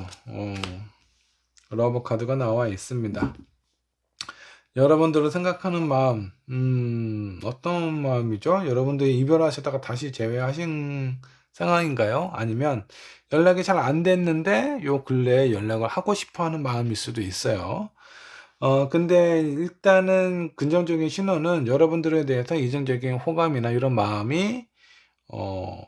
러브 카드가 나와 있습니다. 여러분들은 생각하는 마음, 어떤 마음이죠? 여러분들이 이별하셨다가 다시 재회하신 상황인가요? 아니면 연락이 잘 안 됐는데 요 근래에 연락을 하고 싶어 하는 마음일 수도 있어요. 근데 일단은 긍정적인 신호는 여러분들에 대해서 이성적인 호감이나 이런 마음이 어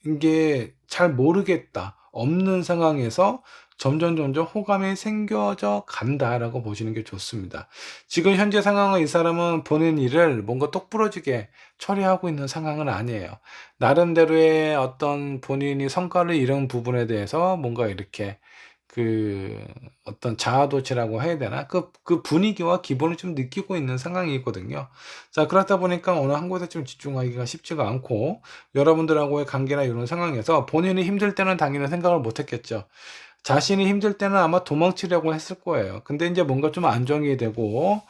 이게 잘 모르겠다. 없는 상황에서 점점 호감이 생겨져 간다라고 보시는 게 좋습니다. 지금 현재 상황은 이 사람은 본인 일을 뭔가 똑부러지게 처리하고 있는 상황은 아니에요. 나름대로의 어떤 본인이 성과를 이룬 부분에 대해서 뭔가 이렇게 그 어떤 자아도취라고 해야 되나? 그 분위기와 기분을 좀 느끼고 있는 상황이거든요. 자, 그렇다 보니까 어느 한 곳에 좀 집중하기가 쉽지가 않고 여러분들하고의 관계나 이런 상황에서 본인이 힘들 때는 당연히 생각을 못 했겠죠. 자신이 힘들 때는 아마 도망치려고 했을 거예요. 근데 이제 뭔가 좀 안정이 되고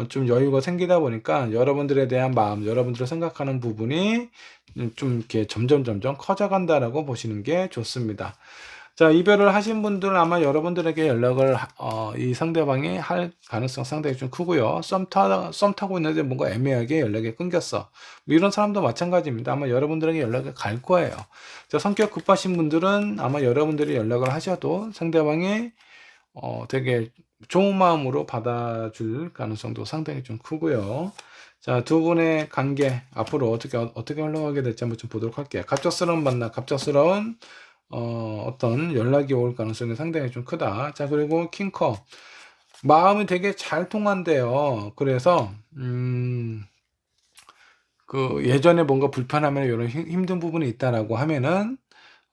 좀 여유가 생기다 보니까 여러분들에 대한 마음, 여러분들을 생각하는 부분이 좀 이렇게 점점 커져간다라고 보시는 게 좋습니다. 자, 이별을 하신 분들은 아마 여러분들에게 연락을 이 상대방이 할 가능성 상당히 좀 크고요. 썸 타고 있는데 뭔가 애매하게 연락이 끊겼어. 뭐 이런 사람도 마찬가지입니다. 아마 여러분들에게 연락이 갈 거예요. 자, 성격 급하신 분들은 아마 여러분들이 연락을 하셔도 상대방이 되게 좋은 마음으로 받아줄 가능성도 상당히 좀 크고요. 자, 두 분의 관계 앞으로 어떻게 흘러가게 될지 한번 좀 보도록 할게요. 갑작스러운 만남, 갑작스러운 어떤 연락이 올 가능성이 상당히 좀 크다. 자, 그리고 킹컵. 마음이 되게 잘 통한대요. 그래서, 그 예전에 뭔가 불편하면 이런 힘든 부분이 있다라고 하면은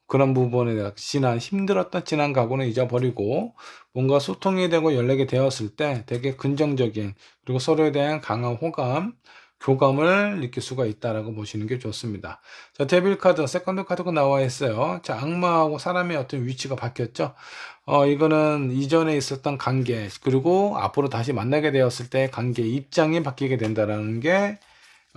그런 부분에 대한 힘들었던 지난 과거는 잊어버리고 뭔가 소통이 되고 연락이 되었을 때 되게 긍정적인 그리고 서로에 대한 강한 호감, 교감을 느낄 수가 있다라고 보시는 게 좋습니다. 자, 데빌 카드, 세컨드 카드가 나와 있어요. 자, 악마하고 사람의 어떤 위치가 바뀌었죠. 이거는 이전에 있었던 관계, 그리고 앞으로 다시 만나게 되었을 때 관계 입장이 바뀌게 된다라는 게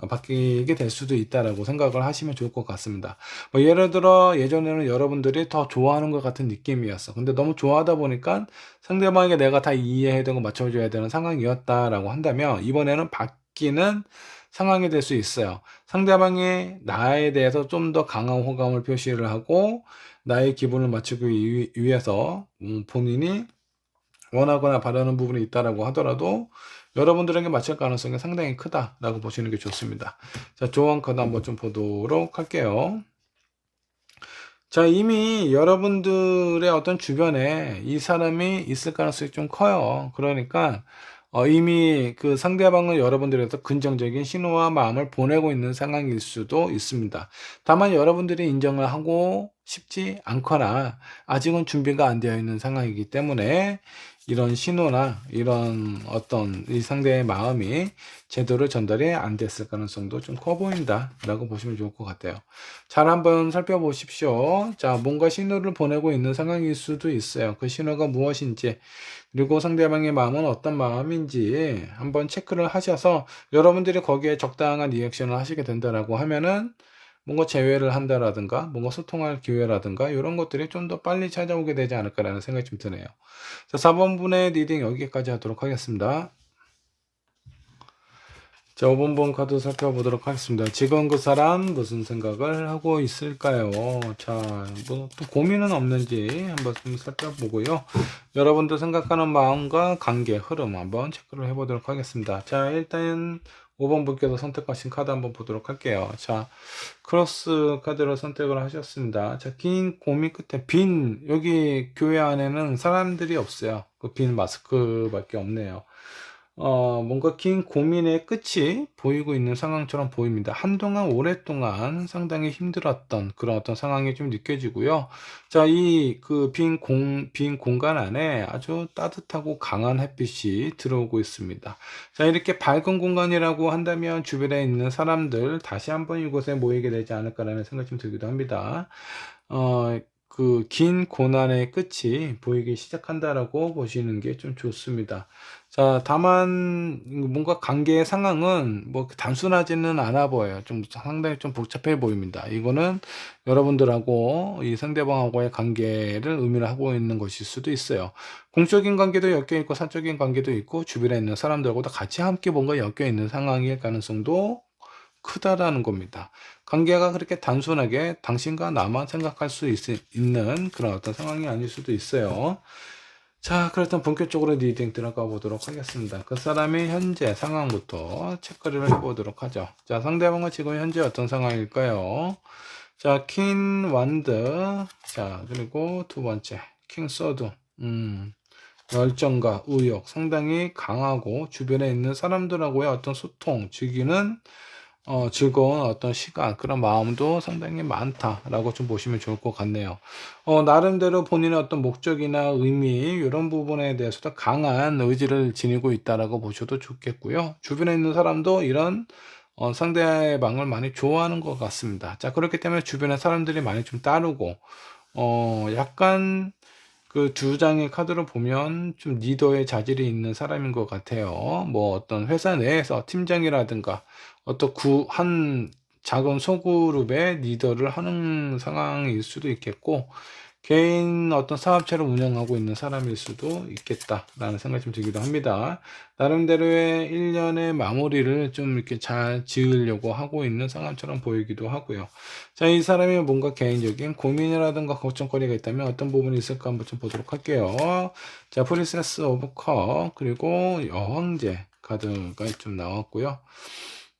바뀌게 될 수도 있다라고 생각을 하시면 좋을 것 같습니다. 뭐 예를 들어 예전에는 여러분들이 더 좋아하는 것 같은 느낌이었어. 근데 너무 좋아하다 보니까 상대방에게 내가 다 이해해야 되고 맞춰줘야 되는 상황이었다라고 한다면 이번에는 바뀌는 상황이 될 수 있어요. 상대방이 나에 대해서 좀 더 강한 호감을 표시를 하고 나의 기분을 맞추기 위해서 본인이 원하거나 바라는 부분이 있다라고 하더라도 여러분들에게 맞힐 가능성이 상당히 크다라고 보시는 게 좋습니다. 자, 조언 카드 한번 좀 보도록 할게요. 자, 이미 여러분들의 어떤 주변에 이 사람이 있을 가능성이 좀 커요. 그러니까 이미 그 상대방은 여러분들에서 긍정적인 신호와 마음을 보내고 있는 상황일 수도 있습니다. 다만 여러분들이 인정을 하고 싶지 않거나 아직은 준비가 안 되어 있는 상황이기 때문에 이런 신호나 이런 어떤 이 상대의 마음이 제대로 전달이 안 됐을 가능성도 좀 커 보인다라고 보시면 좋을 것 같아요. 잘 한번 살펴보십시오. 자, 뭔가 신호를 보내고 있는 상황일 수도 있어요. 그 신호가 무엇인지, 그리고 상대방의 마음은 어떤 마음인지 한번 체크를 하셔서 여러분들이 거기에 적당한 리액션을 하시게 된다라고 하면은 뭔가 재회를 한다라든가 뭔가 소통할 기회라든가 이런 것들이 좀 더 빨리 찾아오게 되지 않을까라는 생각이 좀 드네요. 자, 4번분의 리딩 여기까지 하도록 하겠습니다. 자, 5번분 카드 살펴보도록 하겠습니다. 지금 그 사람 무슨 생각을 하고 있을까요? 자, 뭐 또 고민은 없는지 한번 좀 살펴보고요. 여러분들 생각하는 마음과 관계 흐름 한번 체크를 해보도록 하겠습니다. 자, 일단 5번 분께서 선택하신 카드 한번 보도록 할게요. 자, 크로스 카드를 선택을 하셨습니다. 자, 긴 고민 끝에 여기 교회 안에는 사람들이 없어요. 그 빈 마스크밖에 없네요. 뭔가 긴 고민의 끝이 보이고 있는 상황처럼 보입니다. 한동안 오랫동안 상당히 힘들었던 그런 어떤 상황이 좀 느껴지고요. 자, 빈 공간 안에 아주 따뜻하고 강한 햇빛이 들어오고 있습니다. 자, 이렇게 밝은 공간이라고 한다면 주변에 있는 사람들 다시 한번 이곳에 모이게 되지 않을까라는 생각이 좀 들기도 합니다. 긴 고난의 끝이 보이기 시작한다라고 보시는 게 좀 좋습니다. 자, 다만 뭔가 관계의 상황은 뭐 단순하지는 않아 보여요. 좀 상당히 좀 복잡해 보입니다. 이거는 여러분들하고 이 상대방하고의 관계를 의미를 하고 있는 것일 수도 있어요. 공적인 관계도 엮여 있고 사적인 관계도 있고 주변에 있는 사람들하고도 같이 함께 뭔가 엮여 있는 상황일 가능성도 크다라는 겁니다. 관계가 그렇게 단순하게 당신과 나만 생각할 수 있는 그런 어떤 상황이 아닐 수도 있어요. 자, 그렇다면 본격적으로 리딩 들어가 보도록 하겠습니다. 그 사람의 현재 상황부터 체크를 해보도록 하죠. 자, 상대방은 지금 현재 어떤 상황일까요? 자, 퀸 완드. 자, 그리고 두 번째 킹 소드. 열정과 의욕 상당히 강하고 주변에 있는 사람들하고의 어떤 소통, 즐거운 어떤 시간, 그런 마음도 상당히 많다라고 좀 보시면 좋을 것 같네요. 나름대로 본인의 어떤 목적이나 의미, 이런 부분에 대해서도 강한 의지를 지니고 있다라고 보셔도 좋겠고요. 주변에 있는 사람도 이런 상대방을 많이 좋아하는 것 같습니다. 자, 그렇기 때문에 주변의 사람들이 많이 좀 따르고, 약간 그 두 장의 카드를 보면 좀 리더의 자질이 있는 사람인 것 같아요. 뭐 어떤 회사 내에서 팀장이라든가 어떤 한 작은 소그룹의 리더를 하는 상황일 수도 있겠고, 개인 어떤 사업체를 운영하고 있는 사람일 수도 있겠다라는 생각이 좀 들기도 합니다. 나름대로의 1년의 마무리를 좀 이렇게 잘 지으려고 하고 있는 상황처럼 보이기도 하고요. 자, 이 사람이 뭔가 개인적인 고민이라든가 걱정거리가 있다면 어떤 부분이 있을까 한번 좀 보도록 할게요. 자, 프린세스 오브 컵, 그리고 여왕제 카드가 좀 나왔고요.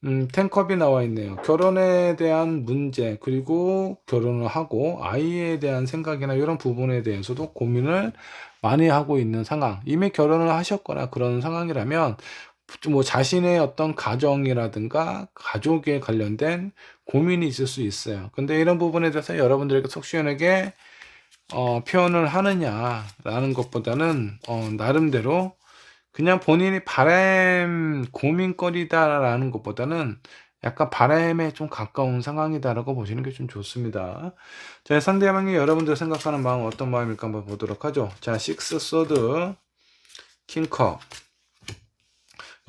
10컵이 나와 있네요. 결혼에 대한 문제, 그리고 결혼을 하고 아이에 대한 생각이나 이런 부분에 대해서도 고민을 많이 하고 있는 상황. 이미 결혼을 하셨거나 그런 상황이라면 뭐 자신의 어떤 가정이라든가 가족에 관련된 고민이 있을 수 있어요. 근데 이런 부분에 대해서 여러분들에게 속 시원하게 표현을 하느냐라는 것보다는 나름대로 그냥 본인이 고민거리다라는 것보다는 약간 바람에 좀 가까운 상황이다라고 보시는 게 좀 좋습니다. 자, 상대방이 여러분들 생각하는 마음 어떤 마음일까 한번 보도록 하죠. 자, 식스 소드, 킹컵.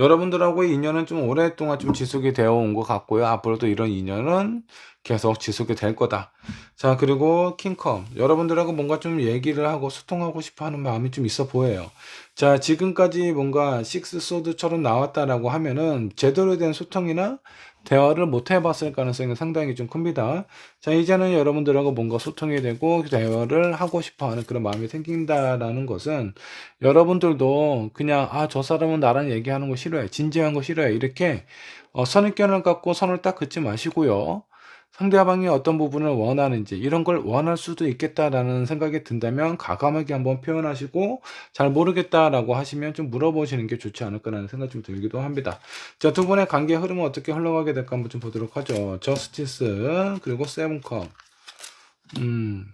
여러분들하고의 인연은 좀 오랫동안 좀 지속이 되어 온 것 같고요. 앞으로도 이런 인연은 계속 지속이 될 거다. 자, 그리고 킹컵. 여러분들하고 뭔가 좀 얘기를 하고 소통하고 싶어 하는 마음이 좀 있어 보여요. 자, 지금까지 뭔가 식스 소드처럼 나왔다라고 하면은 제대로 된 소통이나 대화를 못 해봤을 가능성이 상당히 좀 큽니다. 자, 이제는 여러분들하고 뭔가 소통이 되고 대화를 하고 싶어 하는 그런 마음이 생긴다라는 것은 여러분들도 그냥, 저 사람은 나랑 얘기하는 거 싫어해. 진지한 거 싫어해. 이렇게 선입견을 갖고 선을 딱 긋지 마시고요. 상대방이 어떤 부분을 원하는지 이런 걸 원할 수도 있겠다라는 생각이 든다면 과감하게 한번 표현하시고, 잘 모르겠다라고 하시면 좀 물어보시는 게 좋지 않을까라는 생각이 좀 들기도 합니다. 자, 두 분의 관계 흐름은 어떻게 흘러가게 될까 한번 좀 보도록 하죠. 저스티스, 그리고 세븐컵,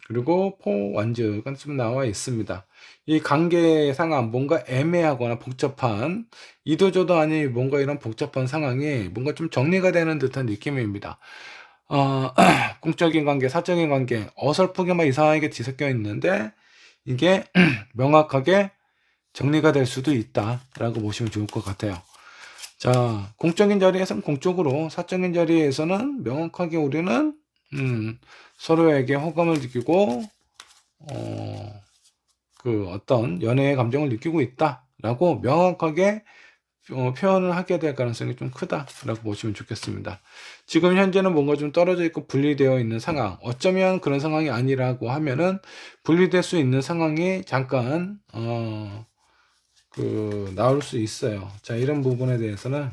그리고 포 완즈가 좀 나와 있습니다. 이 관계 상황, 뭔가 애매하거나 복잡한, 이도저도 아닌 뭔가 이런 복잡한 상황이 뭔가 좀 정리가 되는 듯한 느낌입니다. 공적인 관계, 사적인 관계, 어설프게만 이상하게 뒤섞여 있는데 이게 명확하게 정리가 될 수도 있다라고 보시면 좋을 것 같아요. 자, 공적인 자리에서는 공적으로, 사적인 자리에서는 명확하게 우리는 서로에게 호감을 느끼고 그 어떤 연애의 감정을 느끼고 있다라고 명확하게 표현을 하게 될 가능성이 좀 크다라고 보시면 좋겠습니다. 지금 현재는 뭔가 좀 떨어져 있고 분리되어 있는 상황, 어쩌면 그런 상황이 아니라고 하면은 분리될 수 있는 상황이 잠깐 나올 수 있어요. 자, 이런 부분에 대해서는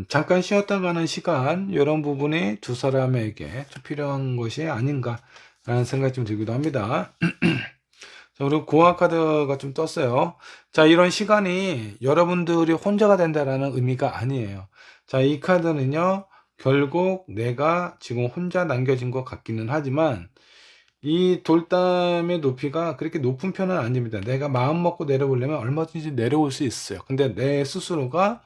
잠깐 쉬었다 가는 시간, 이런 부분이 두 사람에게 좀 필요한 것이 아닌가라는 생각이 좀 들기도 합니다. 자, 그리고 고아 카드가 좀 떴어요. 자, 이런 시간이 여러분들이 혼자가 된다라는 의미가 아니에요. 자, 이 카드는요, 결국 내가 지금 혼자 남겨진 것 같기는 하지만 이 돌담의 높이가 그렇게 높은 편은 아닙니다. 내가 마음 먹고 내려오려면 얼마든지 내려올 수 있어요. 근데 내 스스로가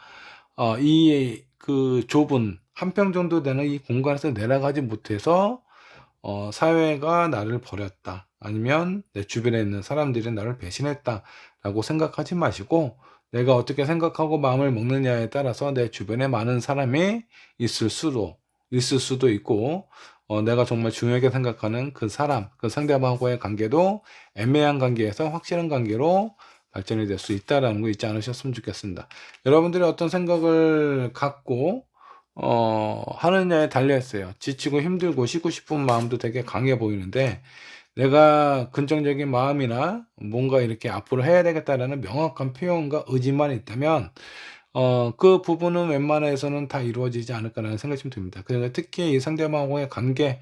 이 그 좁은 한 평 정도 되는 이 공간에서 내려가지 못해서 사회가 나를 버렸다, 아니면 내 주변에 있는 사람들이 나를 배신했다라고 생각하지 마시고, 내가 어떻게 생각하고 마음을 먹느냐에 따라서 내 주변에 많은 사람이 있을 수도 있고, 내가 정말 중요하게 생각하는 그 사람, 그 상대방과의 관계도 애매한 관계에서 확실한 관계로 발전이 될 수 있다라는 거 잊지 않으셨으면 좋겠습니다. 여러분들이 어떤 생각을 갖고 하느냐에 달려 있어요. 지치고 힘들고 쉬고 싶은 마음도 되게 강해 보이는데, 내가 긍정적인 마음이나 뭔가 이렇게 '앞으로 해야 되겠다.'라는 명확한 표현과 의지만 있다면 그 부분은 웬만해서는 다 이루어지지 않을까라는 생각이 좀 듭니다. 그러니까 특히 이 상대방과의 관계,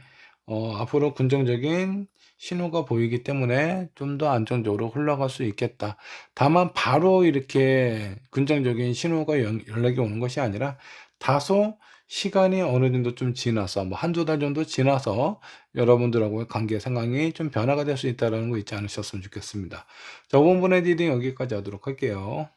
앞으로 긍정적인 신호가 보이기 때문에 좀 더 안정적으로 흘러갈 수 있겠다. 다만 바로 이렇게 긍정적인 신호가 연락이 오는 것이 아니라, 다소 시간이 어느 정도 좀 지나서, 뭐 한두 달 정도 지나서 여러분들하고의 관계 상황이 좀 변화가 될 수 있다는 거 잊지 않으셨으면 좋겠습니다. 자, 5번 분의 리딩 여기까지 하도록 할게요.